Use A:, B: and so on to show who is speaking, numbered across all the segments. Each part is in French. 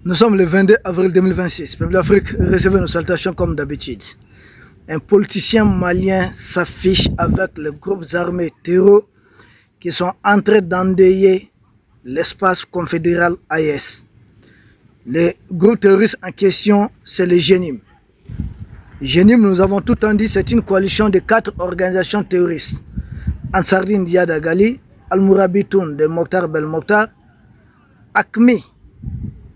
A: Nous sommes le 22 avril 2026. Peuple d'Afrique, recevez nos salutations comme d'habitude. Un politicien malien s'affiche avec les groupes armés terreaux qui sont en train d'endeuiller l'espace confédéral AES. Le groupe terroriste en question, c'est le GENIM. GENIM, nous avons tout en dit, c'est une coalition de 4 organisations terroristes. Ansardine Diada Gali, Al-Mourabitoun de Mokhtar Belmokhtar, ACMI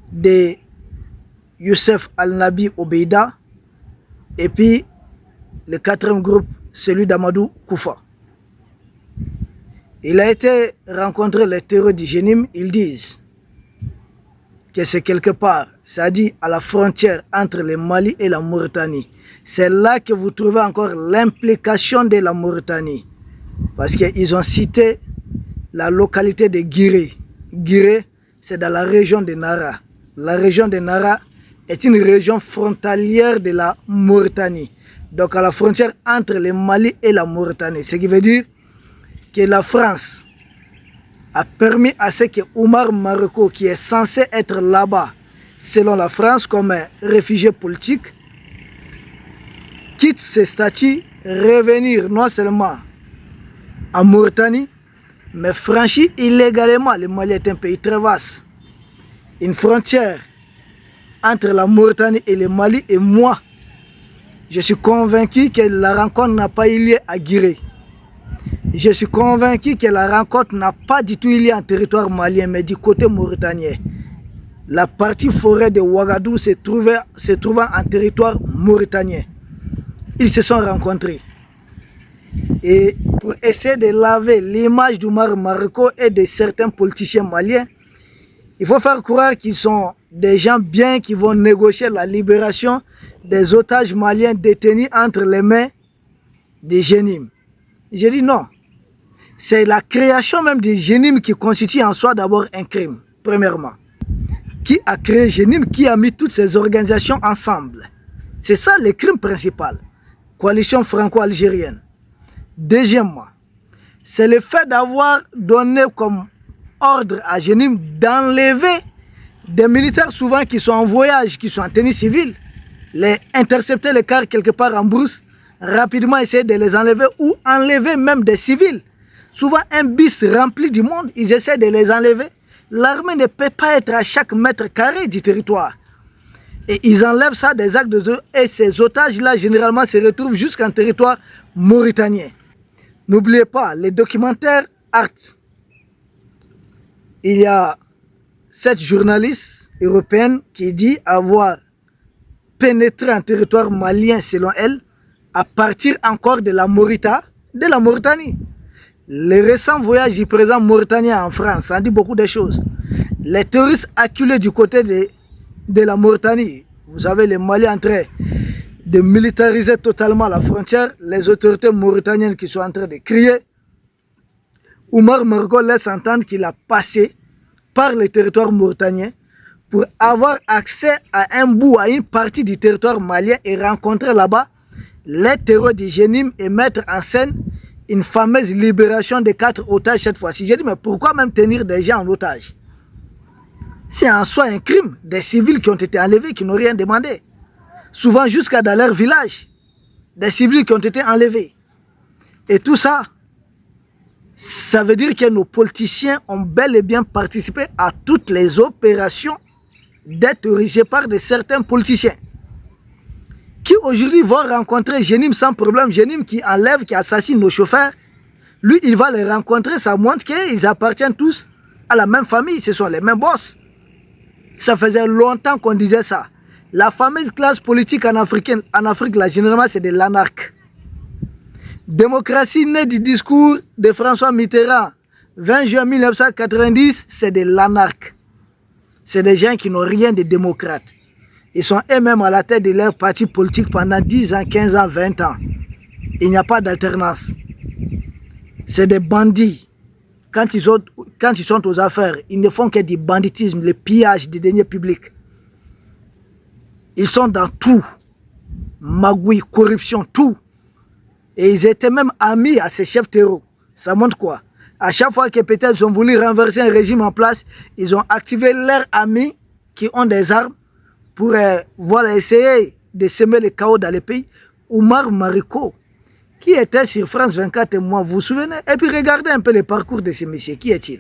A: de Youssef Al-Nabi Obeida, et puis le 4e groupe, celui d'Amadou Koufa. Il a été rencontré les terreurs du GENIM, ils disent que c'est quelque part, c'est-à-dire à la frontière entre le Mali et la Mauritanie. C'est là que vous trouvez encore l'implication de la Mauritanie. Parce qu'ils ont cité la localité de Guiré. Guiré, c'est dans la région de Nara. La région de Nara est une région frontalière de la Mauritanie. Donc à la frontière entre le Mali et la Mauritanie. Ce qui veut dire que la France a permis à ce que Oumar Mariko, qui est censé être là-bas, selon la France, comme un réfugié politique, quitte ses statuts, revenir non seulement en Mauritanie, mais franchir illégalement. Le Mali est un pays très vaste. Une frontière entre la Mauritanie et le Mali, et moi, je suis convaincu que la rencontre n'a pas eu lieu à Guiré. Je suis convaincu que la rencontre n'a pas du tout eu lieu en territoire malien, mais du côté mauritanien. La partie forêt de Ouagadougou se trouvant en territoire mauritanien. Ils se sont rencontrés. Et pour essayer de laver l'image d'Oumar Mariko et de certains politiciens maliens, il faut faire croire qu'ils sont des gens bien qui vont négocier la libération des otages maliens détenus entre les mains des GENIM. J'ai dit non. C'est la création même des GENIM qui constitue en soi d'abord un crime, premièrement. Qui a créé GENIM, qui a mis toutes ces organisations ensemble? C'est ça le crime principal. Coalition franco-algérienne. Deuxièmement, c'est le fait d'avoir donné comme ordre à GENIM d'enlever des militaires souvent qui sont en voyage, qui sont en tenue civile, les intercepter les cars quelque part en brousse, rapidement essayer de les enlever ou enlever même des civils. Souvent un bus rempli du monde, ils essaient de les enlever. L'armée ne peut pas être à chaque mètre carré du territoire. Et ils enlèvent ça des actes de jeu et ces otages-là généralement se retrouvent jusqu'en territoire mauritanien. N'oubliez pas, les documentaires Art. Il y a cette journaliste européenne qui dit avoir pénétré en territoire malien selon elle à partir encore de la Mauritanie. Les récents voyages du président mauritanien en France en dit beaucoup de choses. Les terroristes acculés du côté de la Mauritanie, vous savez, les Maliens en train de militariser totalement la frontière, les autorités mauritaniennes qui sont en train de crier. Oumar Mariko laisse entendre qu'il a passé par le territoire mauritanien pour avoir accès à un bout, à une partie du territoire malien et rencontrer là-bas les terreurs du GENIM et mettre en scène une fameuse libération de 4 otages cette fois-ci. J'ai dit, mais pourquoi même tenir des gens en otage? C'est en soi un crime. Des civils qui ont été enlevés, qui n'ont rien demandé. Souvent jusqu'à dans leur village. Des civils qui ont été enlevés. Et tout ça, ça veut dire que nos politiciens ont bel et bien participé à toutes les opérations d'être dirigées par de certains politiciens qui aujourd'hui vont rencontrer GENIM sans problème. GENIM qui enlève, qui assassine nos chauffeurs, lui il va les rencontrer, ça montre qu'ils appartiennent tous à la même famille, ce sont les mêmes boss. Ça faisait longtemps qu'on disait ça. La fameuse classe politique en Afrique là, généralement c'est de l'anarque. Démocratie née du discours de François Mitterrand, 20 juin 1990, c'est de l'anarque. C'est des gens qui n'ont rien de démocrate. Ils sont eux-mêmes à la tête de leur parti politique pendant 10 ans, 15 ans, 20 ans. Il n'y a pas d'alternance. C'est des bandits. Quand ils sont aux affaires, ils ne font que du banditisme, le pillage des deniers publics. Ils sont dans tout. Magouille, corruption, tout. Et ils étaient même amis à ces chefs terreaux. Ça montre quoi? À chaque fois que peut-être ils ont voulu renverser un régime en place, ils ont activé leurs amis qui ont des armes pour voilà, essayer de semer le chaos dans le pays. Oumar Mariko, qui était sur France 24 et moi, vous vous souvenez? Et puis regardez un peu le parcours de ce monsieur. Qui est-il?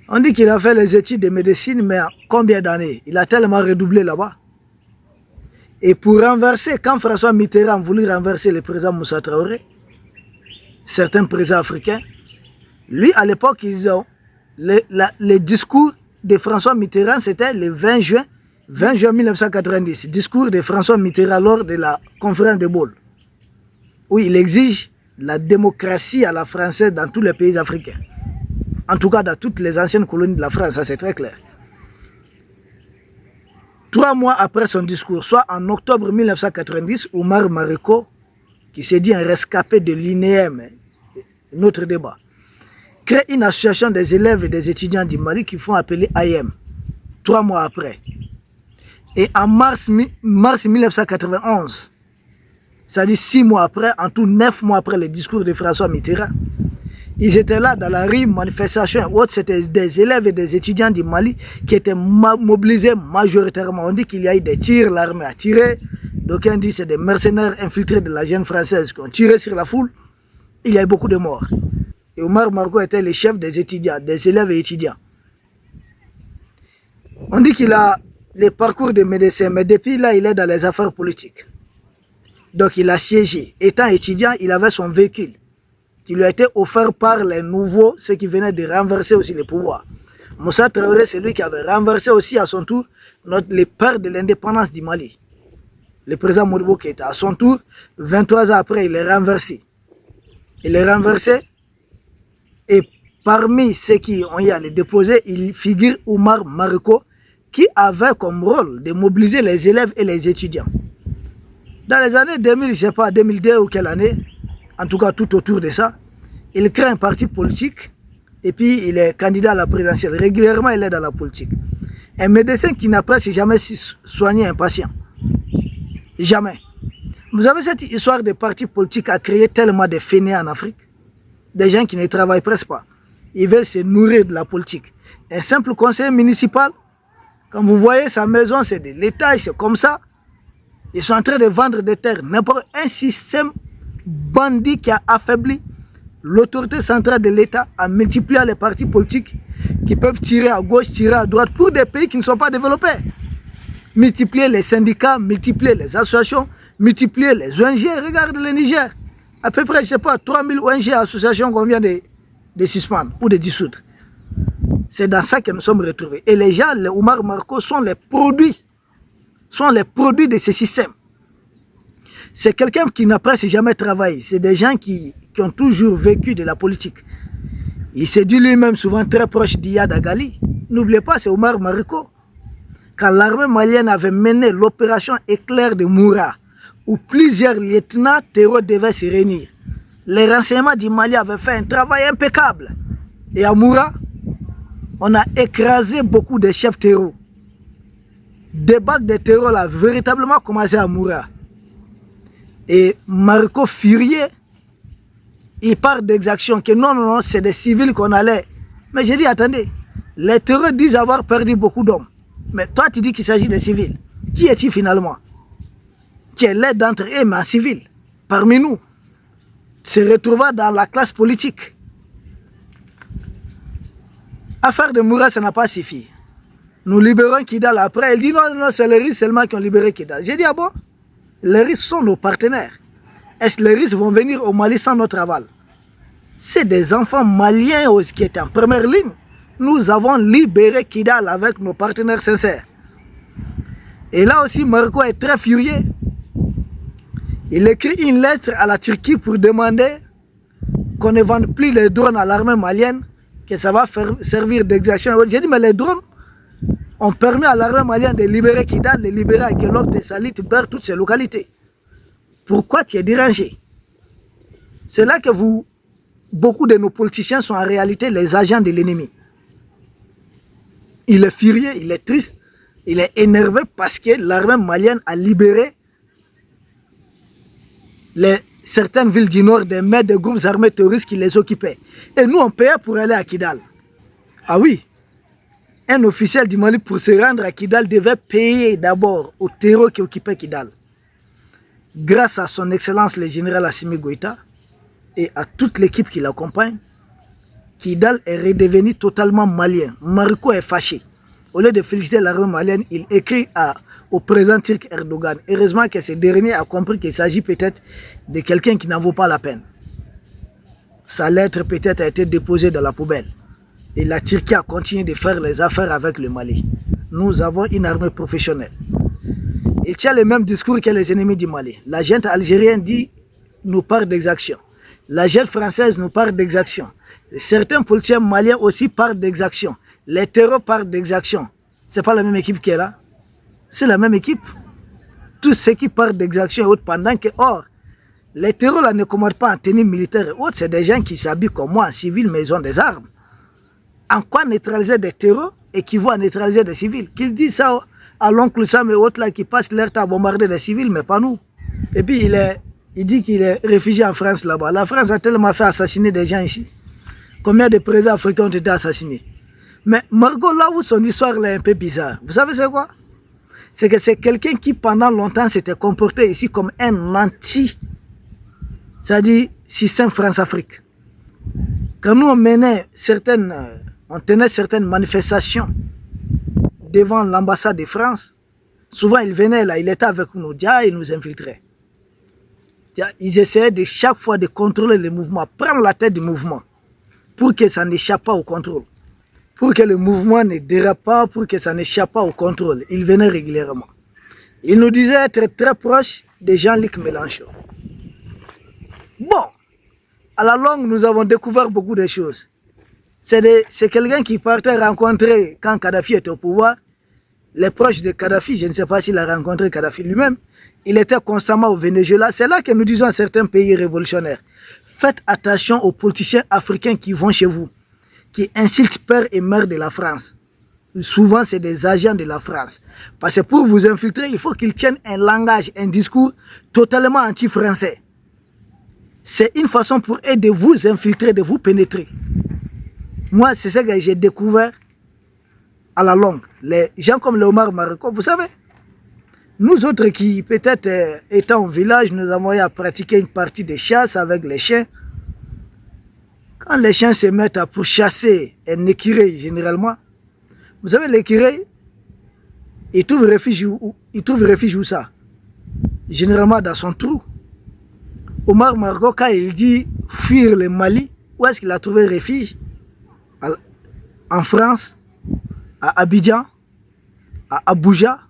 A: On dit qu'il a fait les études de médecine, mais combien d'années? Il a tellement redoublé là-bas. Et pour renverser, quand François Mitterrand voulait renverser le président Moussa Traoré, certains présidents africains, lui, à l'époque, ils ont le discours de François Mitterrand, c'était le 20 juin 1990. Discours de François Mitterrand lors de la conférence de Bâle, où il exige la démocratie à la française dans tous les pays africains. En tout cas, dans toutes les anciennes colonies de la France, ça c'est très clair. 3 mois après son discours, soit en octobre 1990, Oumar Mariko, qui s'est dit un rescapé de l'INEM, notre débat, crée une association des élèves et des étudiants du Mali qui font appeler AIM. 3 mois après. Et en mars 1991, c'est-à-dire 6 mois après, en tout 9 mois après le discours de François Mitterrand, ils étaient là dans la rue, manifestation. C'était des élèves et des étudiants du Mali qui étaient mobilisés majoritairement. On dit qu'il y a eu des tirs, l'armée a tiré. D'aucuns disent que c'est des mercenaires infiltrés de la jeune française qui ont tiré sur la foule. Il y a eu beaucoup de morts. Et Oumar Mariko était le chef des étudiants, des élèves et étudiants. On dit qu'il a le parcours de médecin, mais depuis là, il est dans les affaires politiques. Donc il a siégé. Étant étudiant, il avait son véhicule qui lui a été offert par les nouveaux, ceux qui venaient de renverser aussi le pouvoir. Moussa Traoré, c'est lui qui avait renversé aussi à son tour le père de l'indépendance du Mali. Le président Modibo Keïta, à son tour, 23 ans après, il est renversé. Il est renversé et parmi ceux qui ont eu à le déposer, il figure Oumar Mariko qui avait comme rôle de mobiliser les élèves et les étudiants. Dans les années 2000, je ne sais pas, 2002 ou quelle année, en tout cas tout autour de ça, il crée un parti politique et puis il est candidat à la présidentielle. Régulièrement, il est dans la politique. Un médecin qui n'a presque jamais soigné un patient. Jamais. Vous avez cette histoire de parti politique à créer tellement de fainéants en Afrique. Des gens qui ne travaillent presque pas. Ils veulent se nourrir de la politique. Un simple conseiller municipal, quand vous voyez sa maison, c'est de l'État, c'est comme ça. Ils sont en train de vendre des terres. N'importe un système bandit qui a affaibli l'autorité centrale de l'État en multipliant les partis politiques qui peuvent tirer à gauche, tirer à droite pour des pays qui ne sont pas développés. Multiplier les syndicats, multiplier les associations, multiplier les ONG. Regarde le Niger. À peu près, je ne sais pas, 3000 ONG associations qu'on vient de suspendre ou de dissoudre. C'est dans ça que nous sommes retrouvés. Et les gens, les Oumar Mariko, sont les produits de ce système. C'est quelqu'un qui n'a presque jamais travaillé. C'est des gens qui ont toujours vécu de la politique. Il s'est dit lui-même souvent très proche d'Iyad Agali. N'oubliez pas, c'est Oumar Mariko. Quand l'armée malienne avait mené l'opération Éclair de Moura, où plusieurs lieutenants terreaux devaient se réunir, les renseignements du Mali avaient fait un travail impeccable. Et à Moura, on a écrasé beaucoup de chefs terreaux. Des bacs de terreau là, véritablement commencé à Moura. Et Mariko furieux, il parle d'exactions, que non, c'est des civils qu'on allait. Mais j'ai dit, attendez, les terreurs disent avoir perdu beaucoup d'hommes. Mais toi, tu dis qu'il s'agit de civils. Qui es-tu finalement? Tu es l'aide d'entre eux, mais en civil. Parmi nous, se retrouvant dans la classe politique. Affaire de Moura, ça n'a pas suffi. Nous libérons Kidal après. Il dit non, c'est les Russes seulement qui ont libéré Kidal. J'ai dit, ah bon? Les Russes sont nos partenaires. Est-ce que les Russes vont venir au Mali sans notre aval? C'est des enfants maliens qui étaient en première ligne. Nous avons libéré Kidal avec nos partenaires sincères. Et là aussi, Mariko est très furieux. Il écrit une lettre à la Turquie pour demander qu'on ne vende plus les drones à l'armée malienne, que ça va servir d'exaction. J'ai dit, mais les drones ont permis à l'armée malienne de libérer Kidal, de libérer Aguelok, de Salit, de perdre toutes ces localités. Pourquoi tu es dérangé? C'est là que beaucoup de nos politiciens sont en réalité les agents de l'ennemi. Il est furieux, il est triste, il est énervé parce que l'armée malienne a libéré certaines villes du nord des mains de groupes armés terroristes qui les occupaient. Et nous, on payait pour aller à Kidal. Ah oui. un officiel du Mali, pour se rendre à Kidal, devait payer d'abord au terreau qui occupait Kidal. Grâce à son excellence le général Assimi Goïta et à toute l'équipe qui l'accompagne, Kidal est redevenu totalement malien. Mariko est fâché. Au lieu de féliciter l'armée malienne, il écrit au président turc Erdogan. Heureusement que ce dernier a compris qu'il s'agit peut-être de quelqu'un qui n'en vaut pas la peine. Sa lettre peut-être a été déposée dans la poubelle. Et la Turquie a continué de faire les affaires avec le Mali. Nous avons une armée professionnelle. Il tient le même discours que les ennemis du Mali. La junte algérienne dit nous parle d'exaction. La junte française nous parle d'exaction. Certains politiciens maliens aussi parlent d'exaction. Les terreaux parlent d'exaction. Ce n'est pas la même équipe qui est là. C'est la même équipe. Tous ceux qui parlent d'exaction et autres, pendant que, or, les terreaux là ne commandent pas en tenue militaire et autres, c'est des gens qui s'habillent comme moi en civil, mais ils ont des armes. En quoi neutraliser des terreaux équivaut à neutraliser des civils? Qu'ils disent ça à l'oncle Sam et autres là qui passent leur temps à bombarder des civils, mais pas nous. Et puis il dit qu'il est réfugié en France là-bas. La France a tellement fait assassiner des gens ici. Combien de présidents africains ont été assassinés? Mais Margot, là où son histoire là est un peu bizarre, vous savez c'est quoi? C'est que c'est quelqu'un qui pendant longtemps s'était comporté ici comme un anti, c'est-à-dire système France-Afrique. Quand nous on tenait certaines manifestations devant l'ambassade de France, souvent il venait là, il était avec nous, il nous infiltrait. Ils essayaient de chaque fois de contrôler les mouvements, prendre la tête du mouvement, pour que ça n'échappe pas au contrôle. Pour que le mouvement ne dérape pas, pour que ça n'échappe pas au contrôle. Il venait régulièrement. Il nous disait être très proche de Jean-Luc Mélenchon. Bon, à la longue, nous avons découvert beaucoup de choses. C'est quelqu'un qui partait rencontrer, quand Kadhafi était au pouvoir, les proches de Kadhafi, je ne sais pas s'il a rencontré Kadhafi lui-même, il était constamment au Venezuela. C'est là que nous disons à certains pays révolutionnaires, faites attention aux politiciens africains qui vont chez vous, qui insultent père et mère de la France. Souvent, c'est des agents de la France. Parce que pour vous infiltrer, il faut qu'ils tiennent un langage, un discours totalement anti-français. C'est une façon pour eux de vous infiltrer, de vous pénétrer. Moi, c'est ce que j'ai découvert à la longue. Les gens comme Léomar Mariko, vous savez, nous autres qui, peut-être étant au village, nous avons eu à pratiquer une partie de chasse avec les chiens. Quand les chiens se mettent à pourchasser un écureuil, généralement, vous savez, l'écureuil, il trouve refuge où ça? Généralement dans son trou. Omar Margo, quand il dit fuir le Mali, où est-ce qu'il a trouvé refuge? En France, à Abidjan, à Abuja,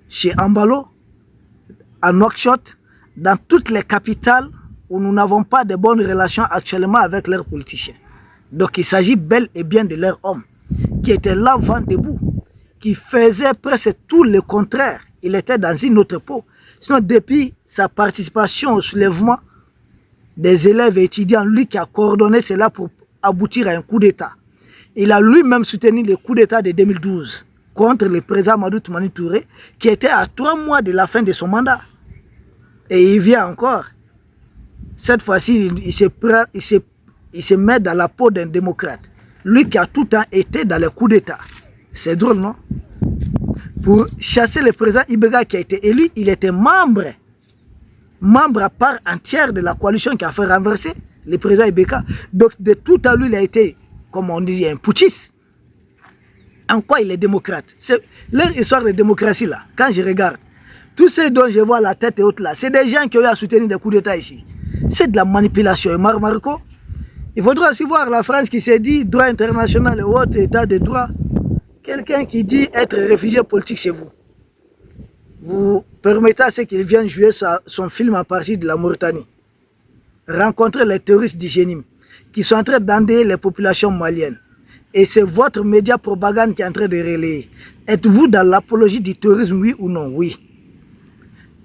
A: chez Ambalo, à Nouakchott, dans toutes les capitales où nous n'avons pas de bonnes relations actuellement avec leurs politiciens. Donc il s'agit bel et bien de leurs hommes qui étaient là vent debout, qui faisaient presque tout le contraire. Il était dans une autre peau. Sinon, depuis sa participation au soulèvement des élèves et étudiants, lui qui a coordonné cela pour aboutir à un coup d'État. Il a lui-même soutenu le coup d'État de 2012 contre le président Mamadou Toumani Touré, qui était à 3 mois de la fin de son mandat. Et il vient encore. Cette fois-ci, il se met dans la peau d'un démocrate. Lui qui a tout le temps été dans le coup d'État. C'est drôle, non? Pour chasser le président Ibeka qui a été élu, il était membre à part entière de la coalition qui a fait renverser le président Ibeka. Donc de tout à lui, il a été, comme on dit, un putschiste. En quoi il est démocrate? C'est leur histoire de démocratie là, quand je regarde, tous ceux dont je vois la tête et autres là, c'est des gens qui ont eu à soutenir des coups d'État ici. C'est de la manipulation. Et Marco, il faudra aussi voir la France qui s'est dit droit international et autres état de droit. Quelqu'un qui dit être réfugié politique chez vous. Vous permettez à ce qu'il vienne jouer son film à partir de la Mauritanie. Rencontrer les terroristes du Génim qui sont en train d'endeuiller les populations maliennes. Et c'est votre média propagande qui est en train de relayer. Êtes-vous dans l'apologie du terrorisme, oui ou non? Oui.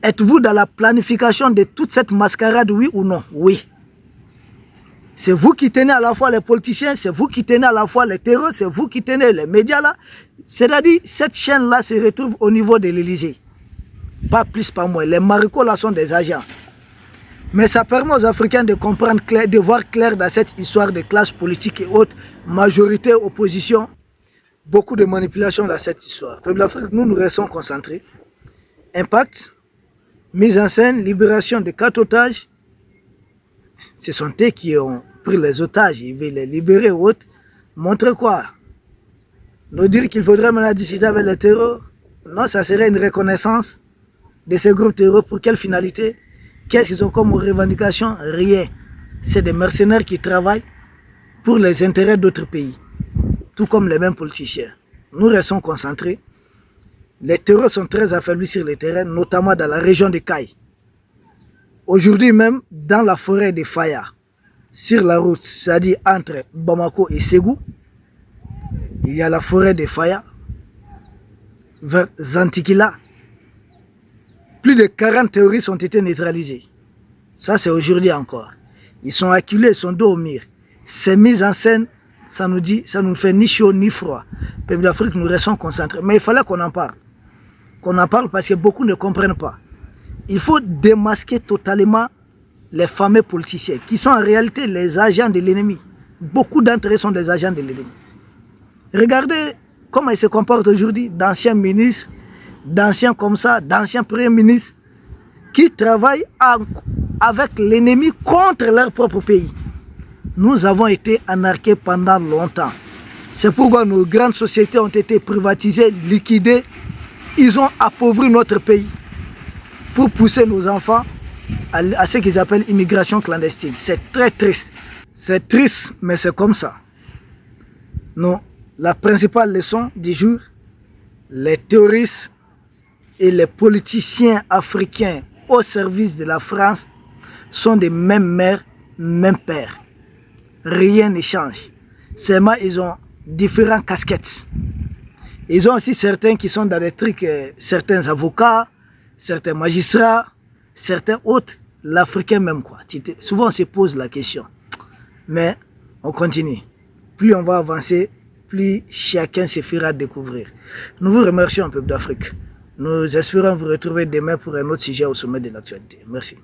A: Êtes-vous dans la planification de toute cette mascarade, oui ou non? Oui. C'est vous qui tenez à la fois les politiciens, c'est vous qui tenez à la fois les terroristes, c'est vous qui tenez les médias là. C'est-à-dire, cette chaîne-là se retrouve au niveau de l'Élysée. Pas plus, pas moins. Les maricots là sont des agents. Mais ça permet aux Africains de comprendre clair, de voir clair dans cette histoire de classe politique et autres, majorité, opposition. beaucoup de manipulations dans cette histoire. Peuple d'Afrique, nous restons concentrés. Impact, mise en scène, libération de 4 otages. Ce sont eux qui ont pris les otages, ils veulent les libérer ou autres. Montrer quoi? Nous dire qu'il faudrait maintenant discuter avec les terreurs. Non, ça serait une reconnaissance de ces groupes terreux. Pour quelle finalité? Qu'est-ce qu'ils ont comme revendication? Rien. C'est des mercenaires qui travaillent pour les intérêts d'autres pays. Tout comme les mêmes politiciens. Nous restons concentrés. Les terreurs sont très affaiblis sur le terrain, notamment dans la région de Caille. Aujourd'hui même, dans la forêt de Faya, sur la route, c'est-à-dire entre Bamako et Ségou, il y a la forêt de Faya, vers Zantikila. Plus de 40 terroristes ont été neutralisés. Ça, c'est aujourd'hui encore. Ils sont acculés, ils sont dos au mur. Ces mises en scène, ça nous fait ni chaud ni froid. Peuple d'Afrique, nous restons concentrés. Mais il fallait qu'on en parle. Qu'on en parle parce que beaucoup ne comprennent pas. Il faut démasquer totalement les fameux politiciens qui sont en réalité les agents de l'ennemi. Beaucoup d'entre eux sont des agents de l'ennemi. Regardez comment ils se comportent aujourd'hui, d'anciens ministres, d'anciens comme ça, d'anciens premiers ministres qui travaillent avec l'ennemi contre leur propre pays. Nous avons été anarqués pendant longtemps. C'est pourquoi nos grandes sociétés ont été privatisées, liquidées. Ils ont appauvri notre pays pour pousser nos enfants à ce qu'ils appellent immigration clandestine. C'est très triste. C'est triste, mais c'est comme ça. Non, la principale leçon du jour, les terroristes et les politiciens africains au service de la France sont des mêmes mères, mêmes pères. Rien ne change. Seulement, ils ont différentes casquettes. Ils ont aussi certains qui sont dans des trucs, certains avocats, certains magistrats, certains autres, l'Africain même quoi. Souvent on se pose la question. Mais on continue. Plus on va avancer, plus chacun se fera découvrir. Nous vous remercions, peuple d'Afrique. Nous espérons vous retrouver demain pour un autre sujet au sommet de l'actualité. Merci.